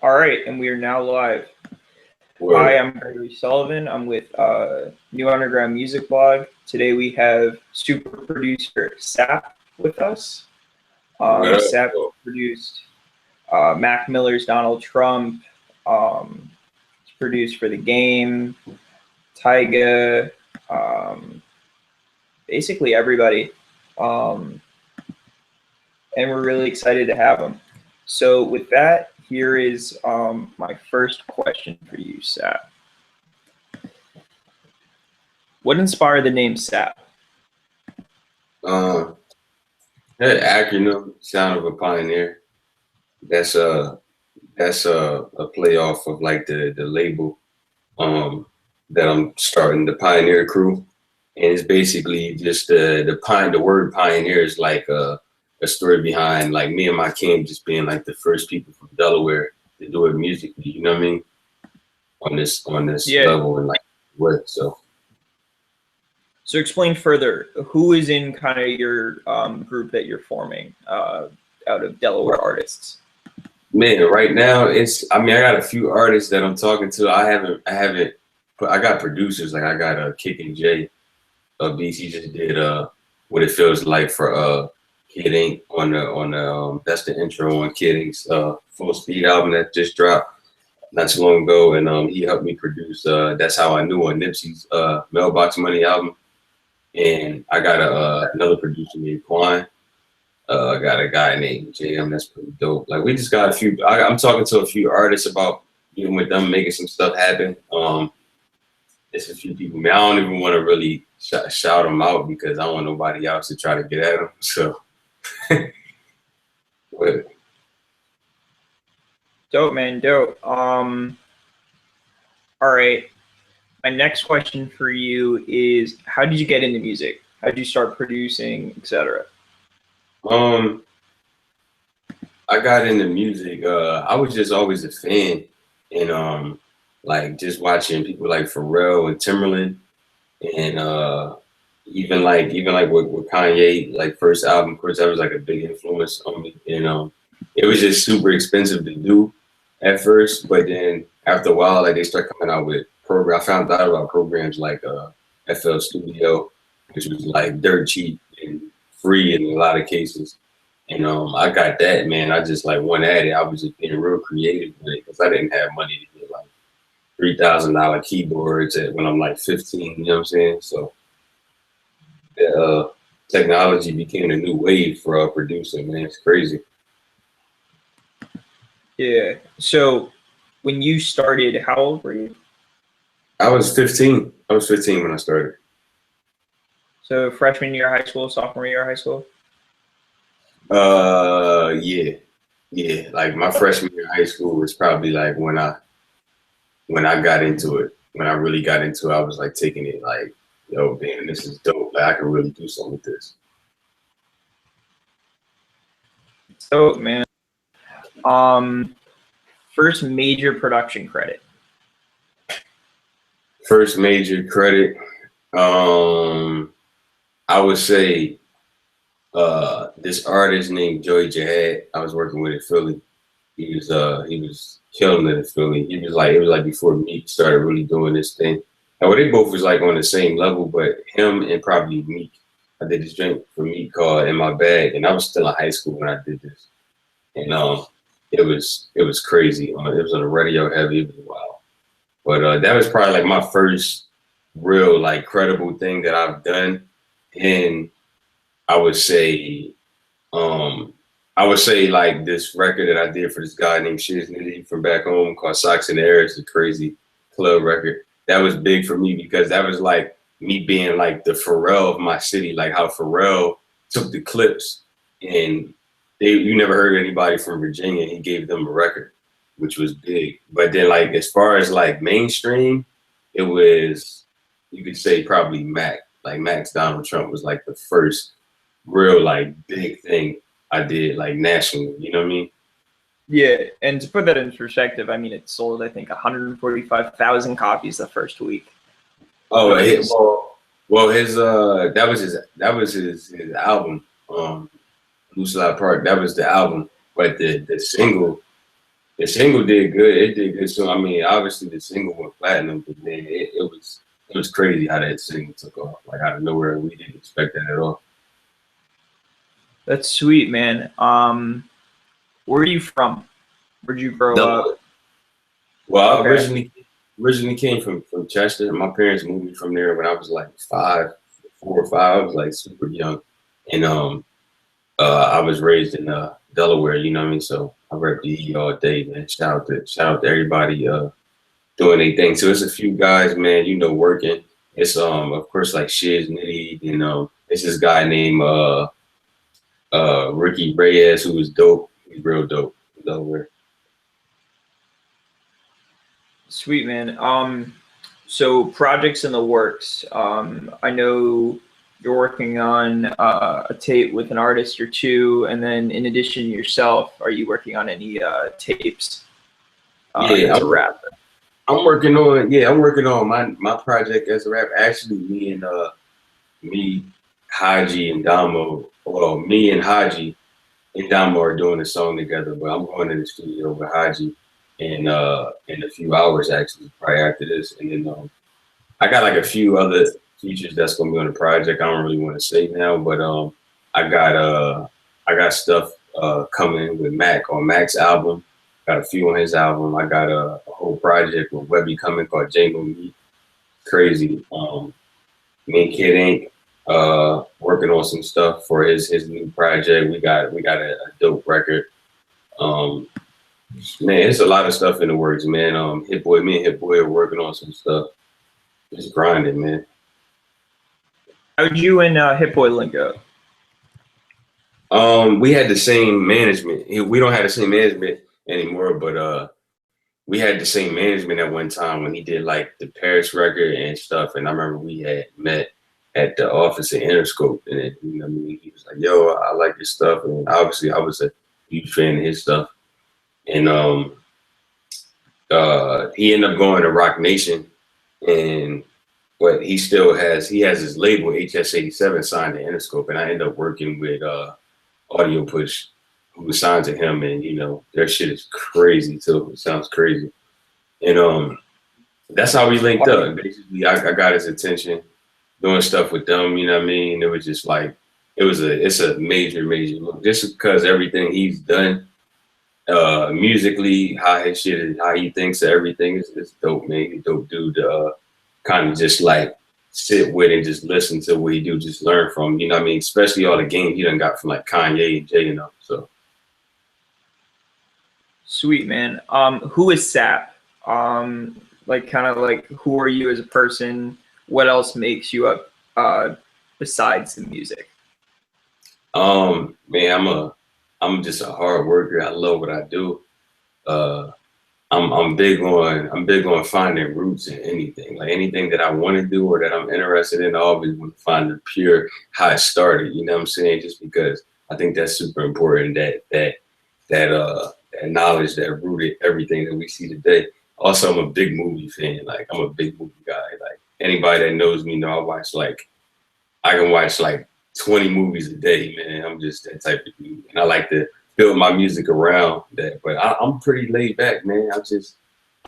All right, and we are now live. Hi, Word. I'm Gregory Sullivan. I'm with New Underground Music Blog. Today we have super producer Sap with us. What up? Sap produced Mac Miller's Donald Trump. He's produced for The Game, Tyga, basically everybody. And we're really excited to have him. So with that, here is my first question for you, Sap. What inspired the name Sap? That acronym, Sound of a Pioneer. That's a play off of like the label that I'm starting, the Pioneer Crew, and it's basically just the word pioneer is like a story behind like me and my king just being like the first people from Delaware to do it musically. You know what I mean? On this level and like what so. So explain further, who is in kind of your group that you're forming out of Delaware artists? Man, right now I got a few artists that I'm talking to. I got producers, like I got Kick and J. BC just did What It Feels Like for Kid Ink on the that's the intro on Kid Ink's Full Speed album that just dropped not too long ago, and he helped me produce That's How I Knew on Nipsey's Mailbox Money album. And I got another producer named Quan. I got a guy named JM that's pretty dope. Like we just got a few. I'm talking to a few artists about getting with them, making some stuff happen. It's a few people. Man, I don't even want to really shout them out because I don't want nobody else to try to get at them. So, but. Dope, man, dope. All right. My next question for you is, how did you get into music? How did you start producing, etc.? I got into music. I was just always a fan, and like just watching people like Pharrell and Timberland, and even like with Kanye, like first album, of course, that was like a big influence on me. And it was just super expensive to do at first, but then after a while, like they start coming out with programs. I found out about programs like FL Studio, which was like dirt cheap and free in a lot of cases. And I got that, man. I just like went at it. I was just being real creative with it because I didn't have money to get like $3,000 keyboards when I'm like 15. You know what I'm saying? So the technology became a new wave for producing. Man, it's crazy. Yeah. So when you started, how old were you? I was 15. I was 15 when I started. So freshman year of high school, sophomore year of high school? Yeah. Like my freshman year of high school was probably like when I got into it. When I really got into it, I was like taking it like, yo, damn, this is dope. Like I can really do something with this. So, man. First major production credit. First major credit. I would say this artist named Joey Jihad. I was working with in Philly. He was killing it in Philly. It was like before Meek started really doing this thing. Now they both was like on the same level, but him and probably Meek. I did this drink for Meek called In My Bag, and I was still in high school when I did this. And it was crazy. It was on the radio heavy. It was wild. But that was probably like my first real like credible thing that I've done. And I would say like this record that I did for this guy named Shiz Nitty from back home called Socks in the Air. It's a crazy club record. That was big for me because that was like me being like the Pharrell of my city, like how Pharrell took the clips and you never heard anybody from Virginia. He gave them a record, which was big. But then like as far as like mainstream, it was, you could say probably Mac. Like Mac's Donald Trump was like the first real like big thing I did like nationally, you know what I mean? Yeah, and to put that in perspective, I mean it sold I think 145,000 copies the first week. Oh, well, his that was his album, Loose Park. That was the album, but the single The single did good. It did good. So I mean, obviously the single went platinum, but man, it was crazy how that single took off. Like out of nowhere, we didn't expect that at all. That's sweet, man. Where are you from? Where'd you grow up? Delaware. Well, I Okay. originally came from Chester. My parents moved me from there when I was like 4 or 5. I was like super young, and I was raised in Delaware. You know what I mean? So I rep DE all day, man. Shout out to everybody doing their thing. So it's a few guys, man. You know, working. It's of course like Shiz Nitty, you know. It's this guy named Ricky Reyes who was dope. He's real dope in Delaware. Sweet, man. So projects in the works. I know you're working on a tape with an artist or two, and then in addition to yourself, are you working on any tapes Yeah, as a rapper? I'm working on my project as a rapper. Actually, me, Haji and Damo. Well, me and Haji and Damo are doing a song together, but I'm going to the studio with Haji in a few hours actually, probably after this. And then I got like a few other features that's gonna be on the project. I don't really want to say now, but I got uh I got stuff coming with Mac on Mac's album. Got a few on his album. I got a whole project with Webby coming called J.Mo. Crazy. Me and Kid Ink working on some stuff for his new project. We got a dope record. Um, Man, it's a lot of stuff in the works, man. Me and Hit Boy are working on some stuff. Just grinding, man. How'd you and Hit Boy link up? We had the same management. We don't have the same management anymore, but we had the same management at one time when he did like the Paris record and stuff. And I remember we had met at the office at Interscope, and it, you know, what I mean, he was like, "Yo, I like your stuff," and obviously I was a huge fan of his stuff. And he ended up going to Rock Nation, and but he has his label HS87 signed to Interscope, and I ended up working with Audio Push, who was signed to him, and you know their shit is crazy too. It sounds crazy, and that's how we linked up. Basically, I got his attention doing stuff with them. You know what I mean? It was just like it's a major look just because everything he's done musically, how his shit is, how he thinks of everything is dope, man. He's a dope dude to kind of just like sit with and just listen to what he do, just learn from, you know what I mean? Especially all the games he done got from like Kanye and Jay, you know. So Sweet, man. Who is Sap? Like kind of like who are you as a person? What else makes you up besides the music? man, I'm just a hard worker. I love what I do. Uh I'm big on finding roots in anything. Like anything that I want to do or that I'm interested in, I always want to find the pure how it started. You know what I'm saying? Just because I think that's super important that knowledge that rooted everything that we see today. Also, I'm a big movie fan. Like I'm a big movie guy. Like anybody that knows me know I can watch like 20 movies a day, man. I'm just that type of dude. And I like to build my music around that. But I'm pretty laid back, man.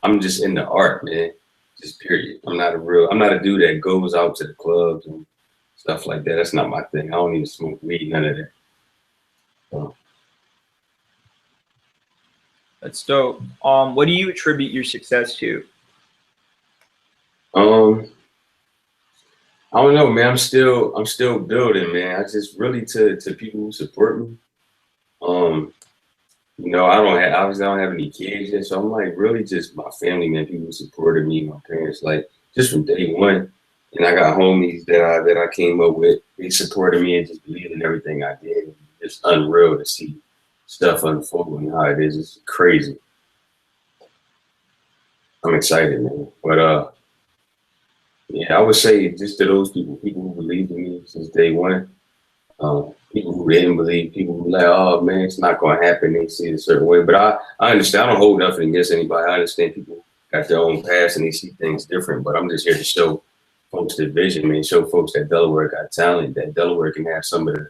I'm just in the art, man. Just period. I'm not a dude that goes out to the clubs and stuff like that. That's not my thing. I don't even smoke weed, none of that. So, That's dope. What do you attribute your success to? um, I don't know, man. I'm still building, man. I just really to people who support me. Um, You know, I don't have any kids yet, so I'm like really just my family, man. People who supported me, my parents, like just from day one. And I got homies that I came up with. They supported me and just believed in everything I did. It's unreal to see stuff unfold and how it is. It's crazy. I'm excited, man. But yeah, I would say just to those people who believed in me since day one. People who didn't believe, people who like, oh man, it's not gonna happen. They see it a certain way, but I understand. I don't hold nothing against anybody. I understand people got their own past and they see things different. But I'm just here to show folks the vision, man. Show folks that Delaware got talent. That Delaware can have some of the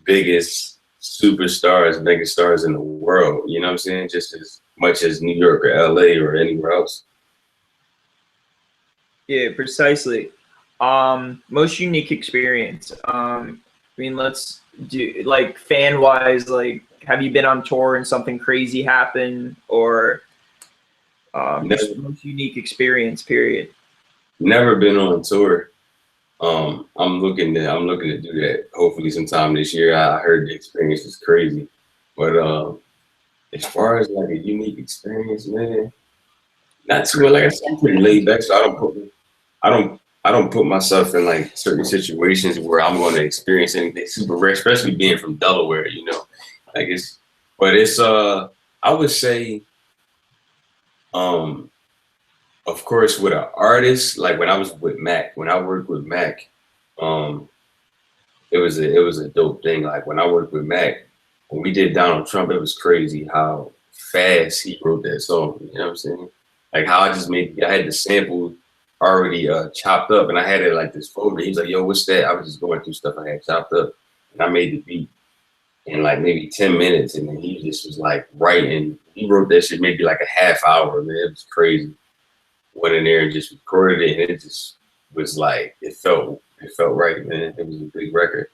biggest superstars, biggest stars in the world. You know what I'm saying? Just as much as New York or LA or anywhere else. Yeah, precisely. Most unique experience. I mean, let's do like fan wise. Like, have you been on tour and something crazy happened, or just Never, most unique experience? Period. never been on tour. I'm looking to do that hopefully sometime this year. I heard the experience is crazy, but as far as like a unique experience, man, not too well. Like I said, I'm pretty laid back, so I don't put myself in like certain situations where I'm going to experience anything super rare, especially being from Delaware. You know, like but it's I would say um of course with an artist like when I was with Mac, when I worked with Mac, um it was a dope thing. Like when I worked with Mac, when we did Donald Trump, it was crazy how fast he wrote that song. You know what I'm saying? Like how I had the sample already chopped up and I had it like this folder. He was like, yo, what's that? I was just going through stuff I had chopped up and I made the beat in like maybe 10 minutes and then he just was like writing. He wrote that shit maybe like a half hour, man. It was crazy. Went in there and just recorded it and it just was like it felt right, man. It was a big record.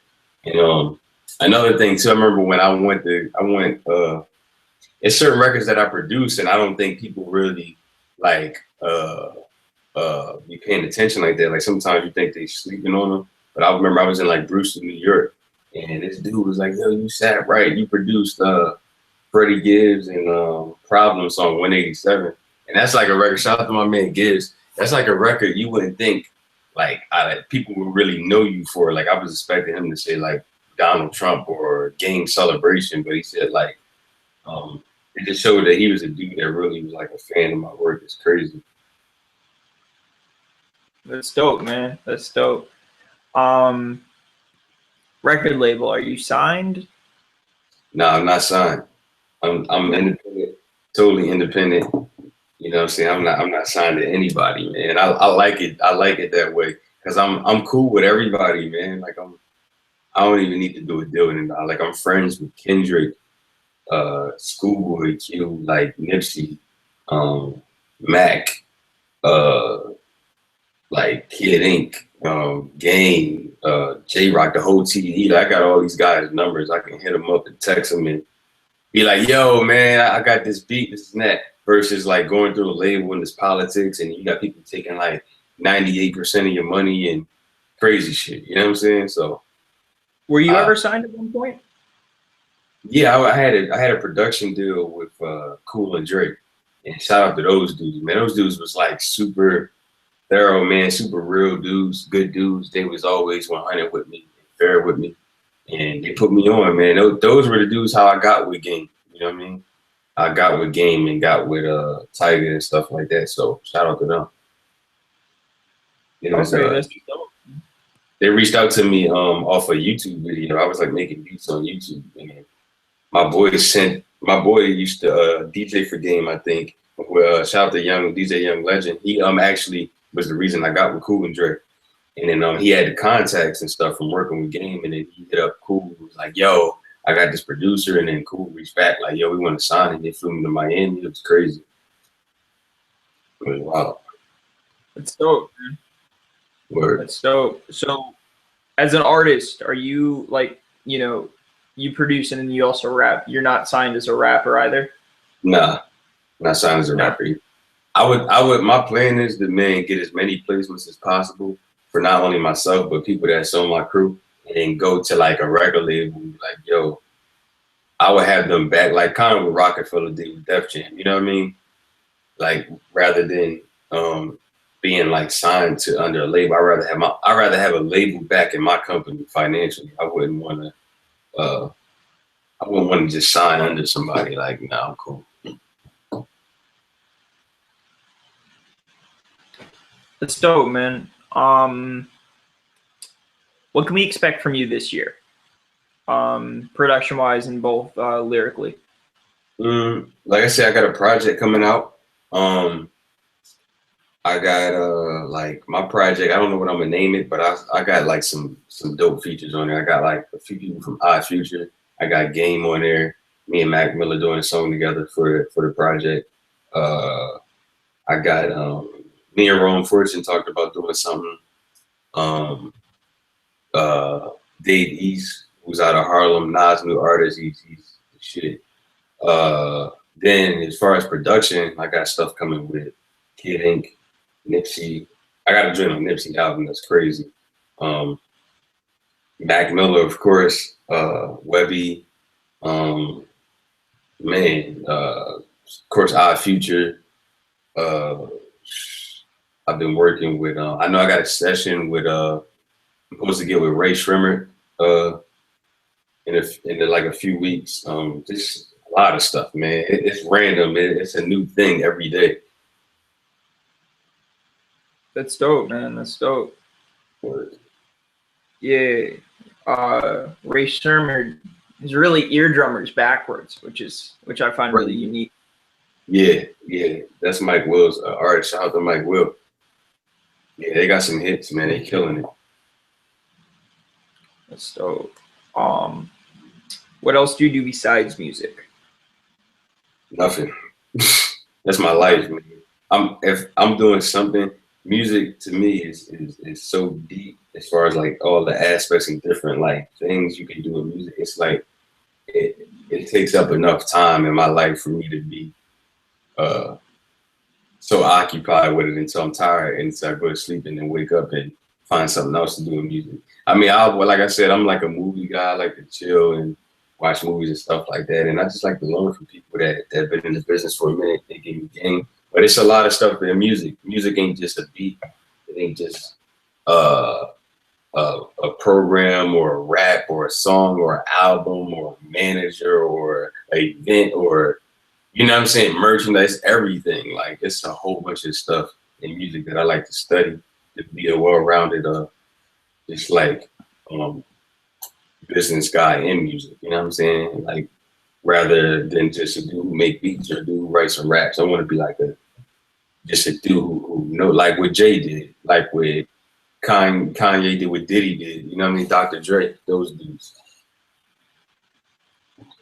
And another thing too, I remember when I went it's certain records that I produce and I don't think people really like be paying attention like that. Like sometimes you think they sleeping on them. But I remember I was in like Brewster, New York, and this dude was like, yo, you sat right. You produced Freddie Gibbs and Problem song 187. And that's like a record. Shout out to my man Gibbs. That's like a record you wouldn't think like people would really know you for. Like I was expecting him to say like Donald Trump or Game Celebration, but he said like it just showed that he was a dude that really was like a fan of my work. It's crazy. That's dope, man. That's dope. Record label, are you signed? No, I'm not signed. I'm independent, totally independent. You know what I'm saying? I'm not signed to anybody, man. I like it. I like it that way because I'm cool with everybody, man. Like I don't even need to do a deal with anybody. Like I'm friends with Kendrick, Schoolboy Q, like Nipsey, Mac, uh, like Kid Ink, Game, J Rock, the whole TDE. I got all these guys' numbers. I can hit them up and text them and be like, yo, man, I got this beat, this and that. Versus like going through a label and this politics and you got people taking like 98% of your money and crazy shit. You know what I'm saying? So Were you ever signed at one point? yeah, I had a production deal with Cool and Drake. And shout out to those dudes, man. Those dudes was like super thorough, man, super real dudes, good dudes. They was always 100 with me, fair with me. And they put me on, man. Those were the dudes how I got with Game. You know what I mean? I got with Game and got with Tiger and stuff like that. So shout out to them. You know, Okay, that's dope. they reached out to me off a YouTube video. I was like making beats on YouTube, and my boy used to DJ for Game, I think. Well, shout out to DJ Young Legend. He actually was the reason I got with Cool and Drake. And then he had the contacts and stuff from working with Game, and then he hit up Cool. He was like, yo, I got this producer, and then Cool reached back like, yo, we want to sign him. They flew me to Miami. It was crazy. It was wild. That's dope, man. Word. That's dope. So, as an artist, are you like, you produce and then you also rap? You're not signed as a rapper either? Nah, not signed as a rapper. I would. My plan is to get as many placements as possible for not only myself but people that's on my crew, and then go to like a record label. Like, yo, I would have them back, like kind of what Rockefeller did with Def Jam. You know what I mean? Like rather than being like signed to under a label, I'd rather have a label back in my company financially. I wouldn't want to just sign under somebody. Like, nah, I'm cool. That's dope, man. What can we expect from you this year? Production wise and both lyrically. Like I said, I got a project coming out. I got like my project, I don't know what I'm gonna name it, but I got like some dope features on there. I got like a few people from Odd Future. I got Game on there. Me and Mac Miller doing a song together for the project. I got me and Rome Fortune talked about doing something. Um, Dave East, who's out of Harlem, Nas, new artist. He's the shit. Then as far as production, I got stuff coming with Kid Ink, Nipsey. I got a joint on Nipsey album that's crazy. Um, Mac Miller, of course, Webby, um, man, of course, Odd Future. Uh, I've been working with. I know I got a session with. I'm supposed to get with Ray Shrimmer. In like a few weeks. Just a lot of stuff, man. It's random. It's a new thing every day. That's dope, man. That's dope. Yeah. Ray Sherman is really eardrummers backwards, which I find really unique. Yeah, yeah. That's Mike Will's artist. Shout out to Mike Will. Yeah, they got some hits, man. They killing it. That's dope. What else do you do besides music? Nothing. That's my life, man. If I'm doing something, music to me is so deep as far as like all the aspects and different like things you can do with music. It's like it takes up enough time in my life for me to be so occupied with it until I'm tired and until I go to sleep and then wake up and find something else to do with music. I mean, like I said, I'm like a movie guy. I like to chill and watch movies and stuff like that. And I just like to learn from people that have been in the business for a minute. They give me game. But it's a lot of stuff in music. Music ain't just a beat. It ain't just a program or a rap or a song or an album or a manager or an event or, you know what I'm saying, merchandise, everything. Like, it's a whole bunch of stuff in music that I like to study to be a well-rounded, just like business guy in music. You know what I'm saying? Like, rather than just a dude who make beats or a dude who writes some raps, I want to be like just a dude who know, like what Jay did, like what Kanye did, what Diddy did. You know what I mean? Dr. Dre, those dudes.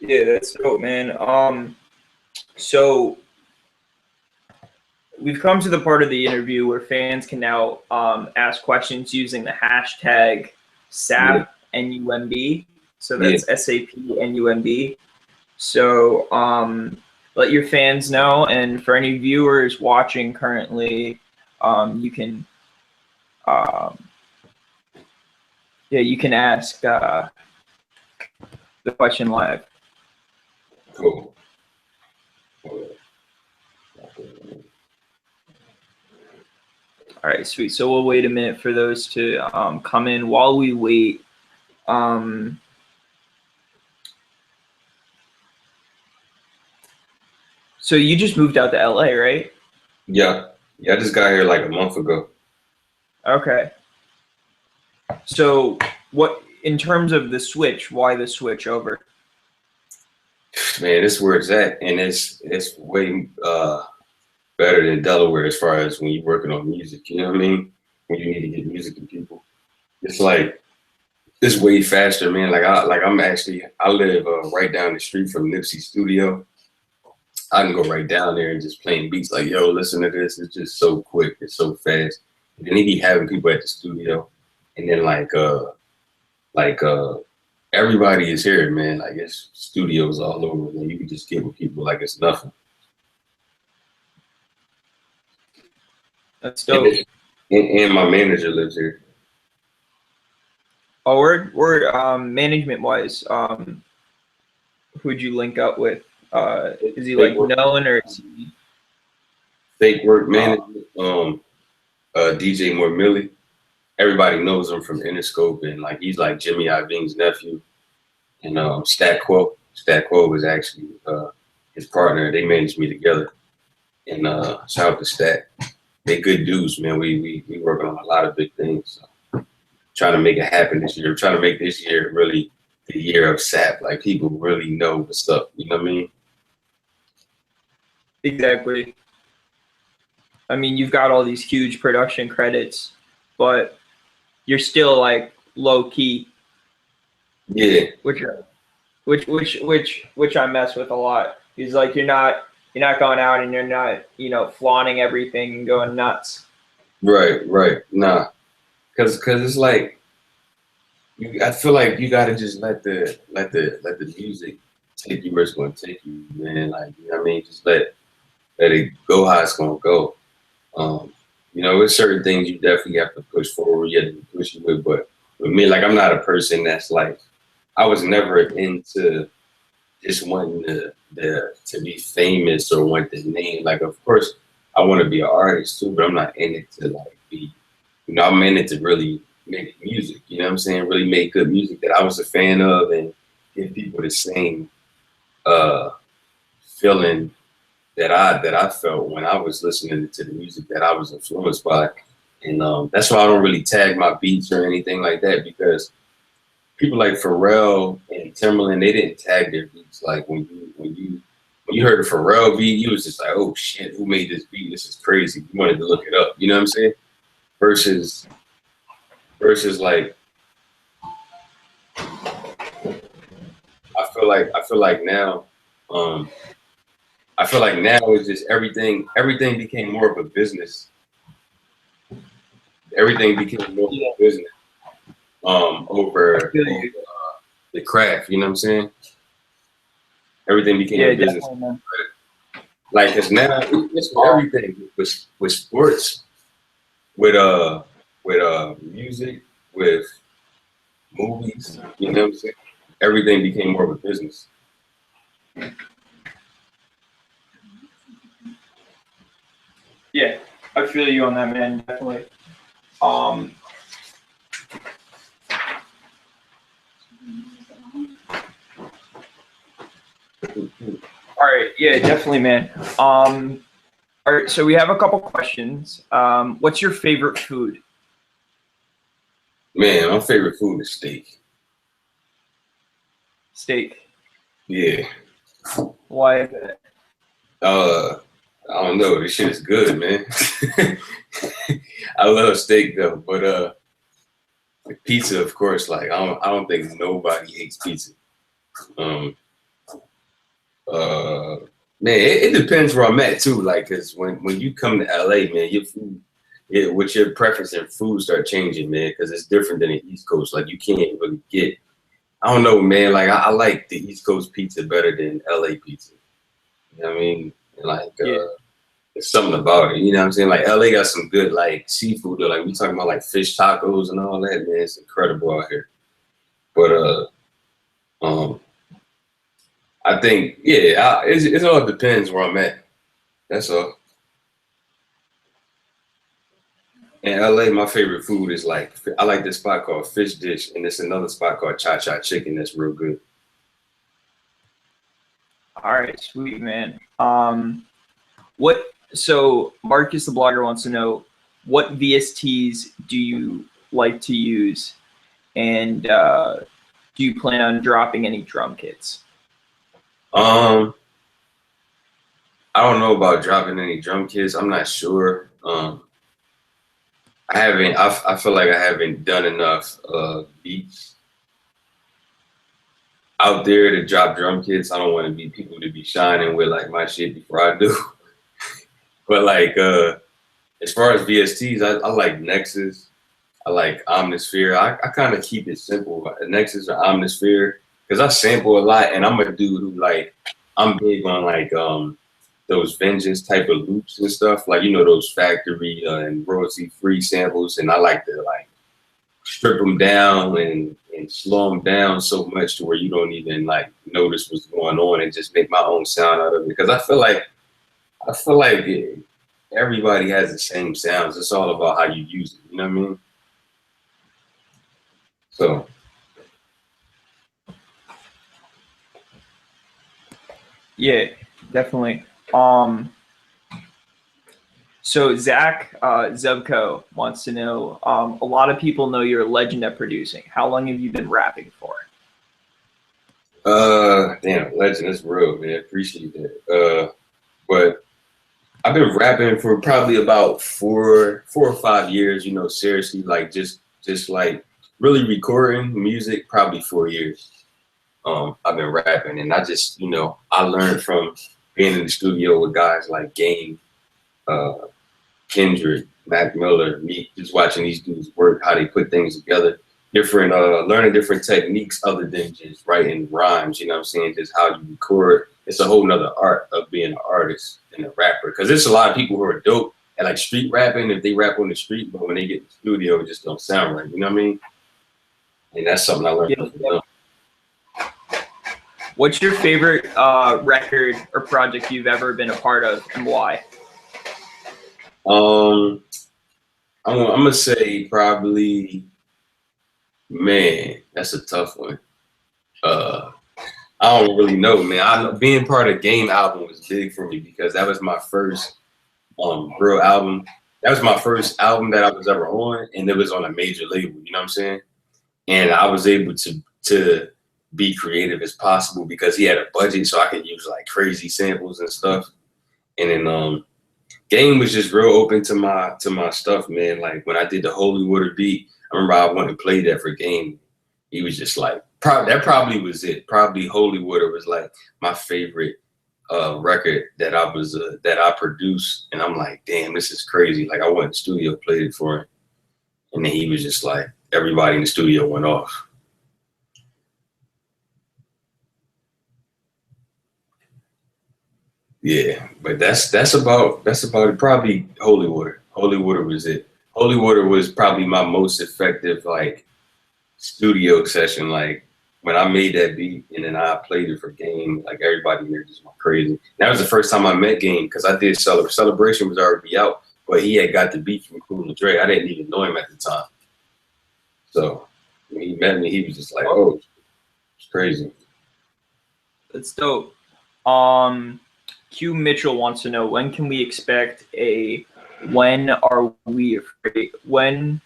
Yeah, that's dope, man. So we've come to the part of the interview where fans can now ask questions using the hashtag SAP N.U.M.B. So that's SAP N.U.M.B. So let your fans know, and for any viewers watching currently, you can you can ask the question live. Cool. All right, sweet. So we'll wait a minute for those to come in. While we wait, so you just moved out to LA, right? Yeah. I just got here like a month ago. Okay. So what, in terms of the switch, why the switch over? Man, this is where it's at, and it's way better than Delaware as far as when you're working on music. You know what I mean? When you need to get music to people, it's like it's way faster, man. Like I live right down the street from Nipsey's studio. I can go right down there and just playing beats like, yo, listen to this. It's just so quick. It's so fast. And then he be having people at the studio, and then everybody is here, man. Like, it's studios all over, man. You can just get with people like it's nothing. That's dope. And my manager lives here. Oh, we're management wise, who'd you link up with? Is he like known, or is he Fake Work Management? DJ More Millie. Everybody knows him from Interscope, and like he's like Jimmy Iovine's nephew. And Stat Quo was actually his partner. They managed me together. And shout out to Stat. They good dudes, man. We working on a lot of big things. So, trying to make it happen this year. Trying to make this year really the year of SAP. Like, people really know what's up. You know what I mean? Exactly. I mean, you've got all these huge production credits, but you're still like low key. Yeah. Which are which I mess with a lot. He's like, you're not going out and you're not, flaunting everything and going nuts. Right. Nah, cause it's like I feel like you gotta just let the music take you where it's gonna take you, man. Like, you know what I mean? Just let it go how it's gonna go. Um, there's certain things you definitely have to push forward, you have to push with, but with me, like I'm not a person that's like I was never into just wanting to be famous or want the name. Like, of course, I want to be an artist too, but I'm not in it to like be. I'm in it to really make music. You know what I'm saying? Really make good music that I was a fan of and give people the same uh, feeling that I felt when I was listening to the music that I was influenced by. And that's why I don't really tag my beats or anything like that because people like Pharrell and Timberland, they didn't tag their beats. Like when you heard a Pharrell beat, you was just like, oh shit, who made this beat? This is crazy. You wanted to look it up. You know what I'm saying? Versus like I feel like now I feel like now it's just everything became more of a business. Everything became more of a business over the craft, you know what I'm saying? Everything became a business. Like, cause now it's for everything with sports, with music, with movies, you know what I'm saying? Everything became more of a business. Yeah, I feel you on that, man. Definitely. Um, all right, yeah, definitely, man. All right, so we have a couple questions. What's your favorite food? Man, my favorite food is steak. Steak. Yeah. Why is it? I don't know. This shit is good, man. I love steak though, but like pizza, of course. Like I don't think nobody hates pizza. Um, uh, Man, it depends where I'm at too. Like, cause when you come to LA, man, your food, with your preference in food start changing, man. Cause it's different than the East Coast. Like you can't really get. I don't know, man. Like I like the East Coast pizza better than LA pizza. You know what I mean? Like, Yeah. there's something about it. You know what I'm saying? Like LA got some good like seafood. Though. Like we talking about like fish tacos and all that, man. It's incredible out here. But um, I think it all depends where I'm at. That's all. In LA, my favorite food is like I like this spot called Fish Dish, and there's another spot called Cha Cha Chicken that's real good. All right, sweet, man. What? So Marcus the blogger wants to know what VSTs do you like to use, and do you plan on dropping any drum kits? Um, I don't know about dropping any drum kits. I'm not sure. I haven't. I feel like I haven't done enough beats out there to drop drum kits. I don't want to be people to be shining with like my shit before I do. But like as far as VSTs, I like Nexus. I like Omnisphere. I kind of keep it simple. Nexus or Omnisphere because I sample a lot, and I'm a dude who like I'm big on like those vengeance type of loops and stuff, like those factory and royalty free samples, and I like to like strip them down and slow them down so much to where you don't even like notice what's going on and just make my own sound out of it. Because I feel like everybody has the same sounds. It's all about how you use it. You know what I mean? So Yeah, definitely. So Zach Zevko wants to know, a lot of people know you're a legend at producing. How long have you been rapping for? damn, legend, that's real, man. Appreciate that. But I've been rapping for probably about 4 or 5 years, seriously, like just like really recording music, probably 4 years. I've been rapping, and I just, you know, I learned from being in the studio with guys like Game, uh, Kendrick, Mac Miller, Meek, just watching these dudes work, how they put things together, different, learning different techniques other than just writing rhymes, you know what I'm saying? Just how you record. It's a whole nother art of being an artist and a rapper. Cause there's a lot of people who are dope at like street rapping if they rap on the street, but when they get in the studio, it just don't sound right. You know what I mean? And that's something I learned from them. What's your favorite record or project you've ever been a part of, and why? I'm gonna say probably, man, that's a tough one. I don't really know, man. I know being part of Game album was big for me because that was my first real album. That was my first album that I was ever on, and it was on a major label. You know what I'm saying? And I was able to be creative as possible because he had a budget, so I could use like crazy samples and stuff. And then Game was just real open to my stuff, man. Like when I did the Holy Water beat, I remember I went and played that for Game. He was just like, that probably was it. Probably Holy Water was like my favorite record that I produced, and I'm like, damn, this is crazy. Like I went in the studio, played it for him, and then he was just like, everybody in the studio went off. Yeah, but that's about it. Probably Holy Water. Holy Water was it. Holy Water was probably my most effective like studio session. Like when I made that beat and then I played it for Game, like everybody there just went crazy. That was the first time I met Game because I did Celebration was already out, but he had got the beat from Cool and Dre. I didn't even know him at the time. So when he met me, he was just like, oh, it's crazy. That's dope. Q Mitchell wants to know, when can we expect a When Are We Afraid? When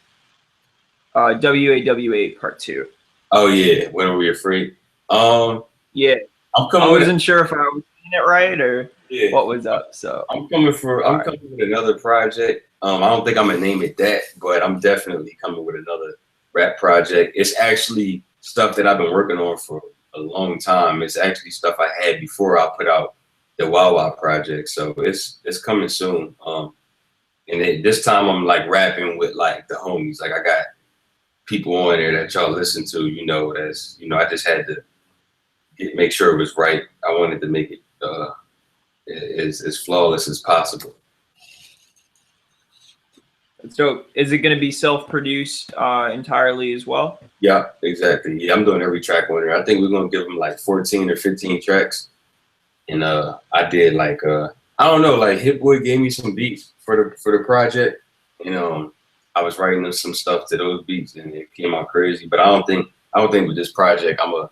WAWA Part 2. Oh yeah, When Are We Afraid? Yeah. I'm coming. I wasn't sure if I was saying it right or yeah, what was up. So I'm coming with another project. I don't think I'm gonna name it that, but I'm definitely coming with another rap project. It's actually stuff that I've been working on for a long time. It's actually stuff I had before I put out the Wawa project. So it's coming soon. This time I'm like rapping with like the homies. Like I got people on there that y'all listen to, you know, I just had to make sure it was right. I wanted to make it as flawless as possible. So is it going to be self-produced entirely as well? Yeah, exactly. Yeah, I'm doing every track on there. I think we're going to give them like 14 or 15 tracks. And I did like, I don't know, like Hit Boy gave me some beats for the project. And I was writing them some stuff to those beats and it came out crazy. But I don't think with this project I'm going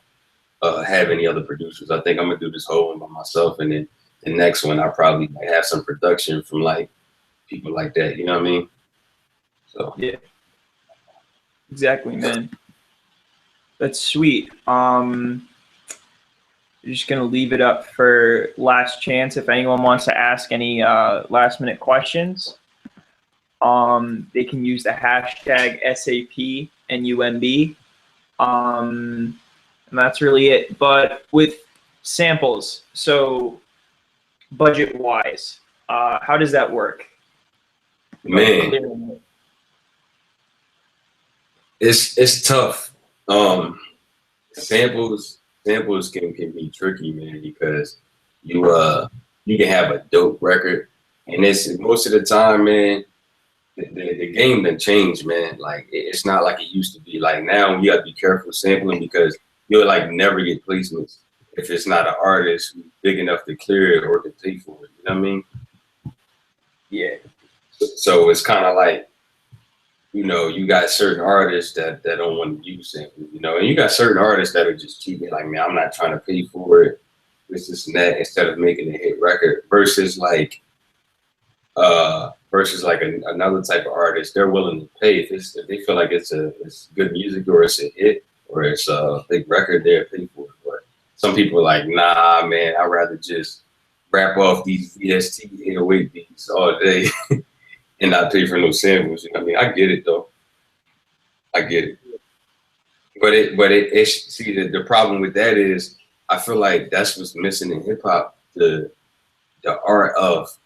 to have any other producers. I think I'm going to do this whole one by myself. And then the next one, I probably might have some production from like people like that. You know what I mean? So yeah, exactly, man. That's sweet. Just gonna leave it up for last chance. If anyone wants to ask any last minute questions, they can use the hashtag SAP N.U.M.B. And that's really it. But with samples, so budget wise, how does that work? Man, it's tough. Samples can be tricky, man, because you can have a dope record, and it's most of the time, man. The game done changed, man. Like it's not like it used to be. Like now, you got to be careful sampling because you'll like never get placements if it's not an artist who's big enough to clear it or to pay for it. You know what I mean? Yeah. So it's kind of like, you know, you got certain artists that don't want to use samples, you know, and you got certain artists that are just keep it like, man, I'm not trying to pay for it, this and that, instead of making a hit record versus like another type of artist. They're willing to pay if they feel like it's good music or it's a hit or it's a big record, they'll pay for it. But some people are like, nah, man, I'd rather just rap off these VST 808 beats all day. And not pay for no samples. You know what I mean? I get it though. I get it. see the problem with that is I feel like that's what's missing in hip hop, the art of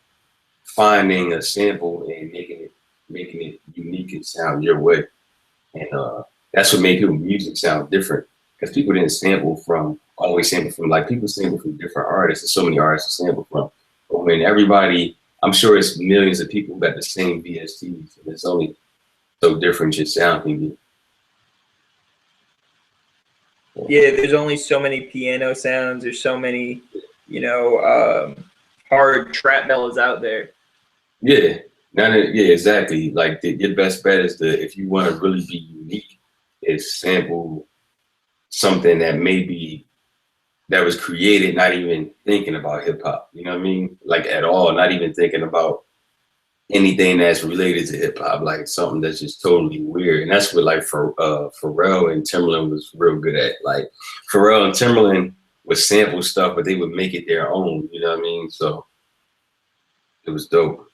finding a sample and making it unique and sound your way. And that's what made people music sound different. Because people didn't always sample from, like, people sample from different artists. There's so many artists to sample from. But when everybody, I'm sure it's millions of people who got the same VSTs, and it's only so different your sound can be. Yeah, there's only so many piano sounds. There's so many, hard trap melodies out there. Yeah, yeah, exactly. Like your best bet is if you want to really be unique, is sample something that was created not even thinking about hip hop. You know what I mean? Like at all, not even thinking about anything that's related to hip hop, like something that's just totally weird. And that's what like Pharrell and Timbaland was real good at. Like Pharrell and Timbaland would sample stuff, but they would make it their own. You know what I mean? So it was dope.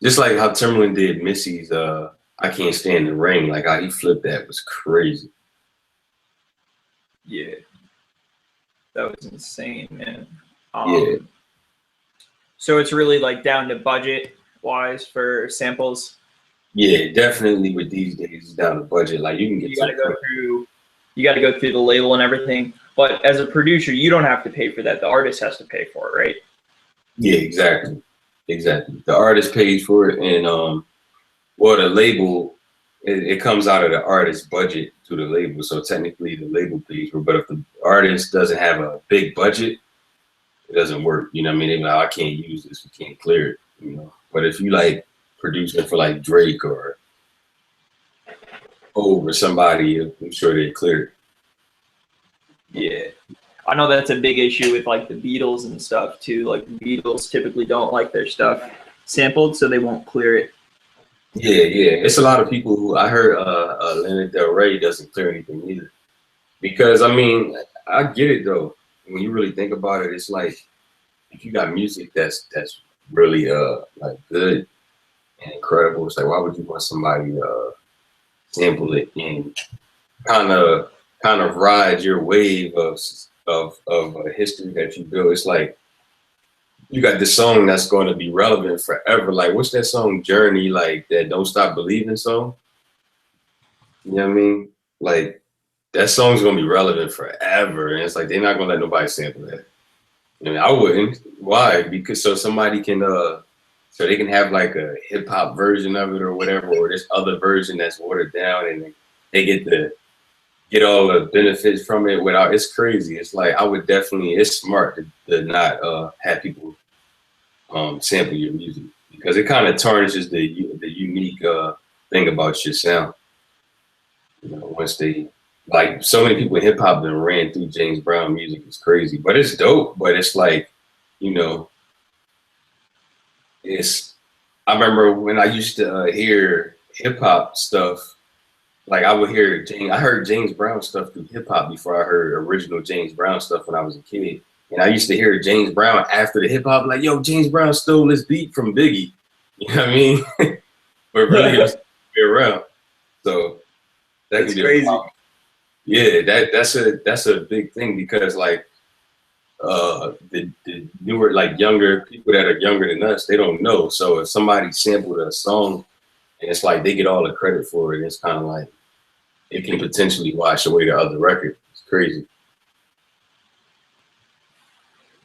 Just like how Timbaland did Missy's I Can't Stand the Rain, like how he flipped that was crazy. Yeah. That was insane, man. Yeah. So it's really like down to budget wise for samples. Yeah, definitely with these days it's down to budget. Like you can get you gotta go through the label and everything. But as a producer, you don't have to pay for that. The artist has to pay for it, right? Yeah, exactly. Exactly. The artist pays for it, and well, the label it comes out of the artist's budget to the label. So technically, the label pays for it. But if the artist doesn't have a big budget, it doesn't work. You know what I mean? They're like, I can't use this. We can't clear it. You know. But if you like producing for like Drake or over somebody, I'm sure they clear it. Yeah. I know that's a big issue with like the Beatles and stuff too. Like the Beatles typically don't like their stuff sampled, so they won't clear it. Yeah, yeah. It's a lot of people who I heard Lana Del Rey doesn't clear anything either. Because I mean, I get it though. When you really think about it, it's like if you got music that's really like good and incredible, it's like why would you want somebody sample it and kind of ride your wave of a history that you built? It's like you got this song that's going to be relevant forever. Like what's that song Journey, like that Don't Stop Believing song? You know what I mean? Like that song's gonna be relevant forever, and it's like they're not gonna let nobody sample that. I mean, I wouldn't. Why? Because so somebody can so they can have like a hip hop version of it or whatever, or this other version that's watered down, and they get to get all the benefits from it without. It's crazy. It's like I would definitely. It's smart to not have people sample your music because it kind of tarnishes the unique thing about your sound. You know, once they like so many people in hip hop that ran through James Brown music is crazy, but it's dope. But it's like, you know, I remember when I used to hear hip hop stuff, like I heard James Brown stuff through hip hop before I heard original James Brown stuff when I was a kid. And I used to hear James Brown after the hip hop, like, yo, James Brown stole this beat from Biggie. You know what I mean? But really, it was around. So that's crazy. Yeah, that's a big thing because like the newer, like younger people that are younger than us, they don't know. So if somebody sampled a song and it's like they get all the credit for it, it's kind of like it can potentially wash away the other record. It's crazy.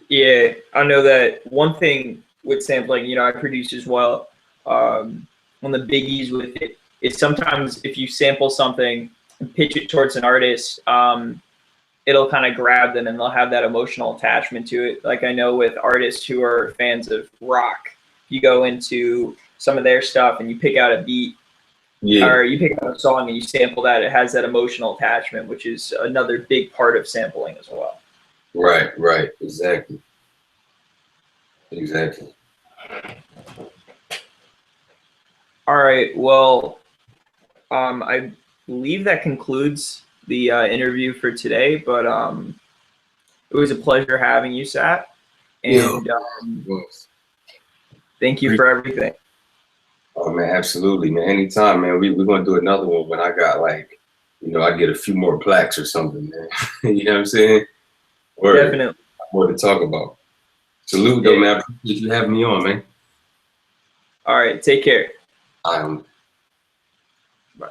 Yeah, I know that one thing with sampling, I produce as well. One of the biggies with it is sometimes if you sample something and pitch it towards an artist, it'll kind of grab them and they'll have that emotional attachment to it. Like I know with artists who are fans of rock, you go into some of their stuff and you pick out a beat, or you pick out a song and you sample that, it has that emotional attachment, which is another big part of sampling as well. Right, exactly. All right, well, I believe that concludes the interview for today, but it was a pleasure having you, Sat, and thank you for everything. Oh man, absolutely, man. Anytime, man. We're gonna do another one when I got like you know, I get a few more plaques or something, man. You know what I'm saying? Or Definitely. more to talk about. Salute though, man. I appreciate you having me on, man. All right. Take care. I'm Bye.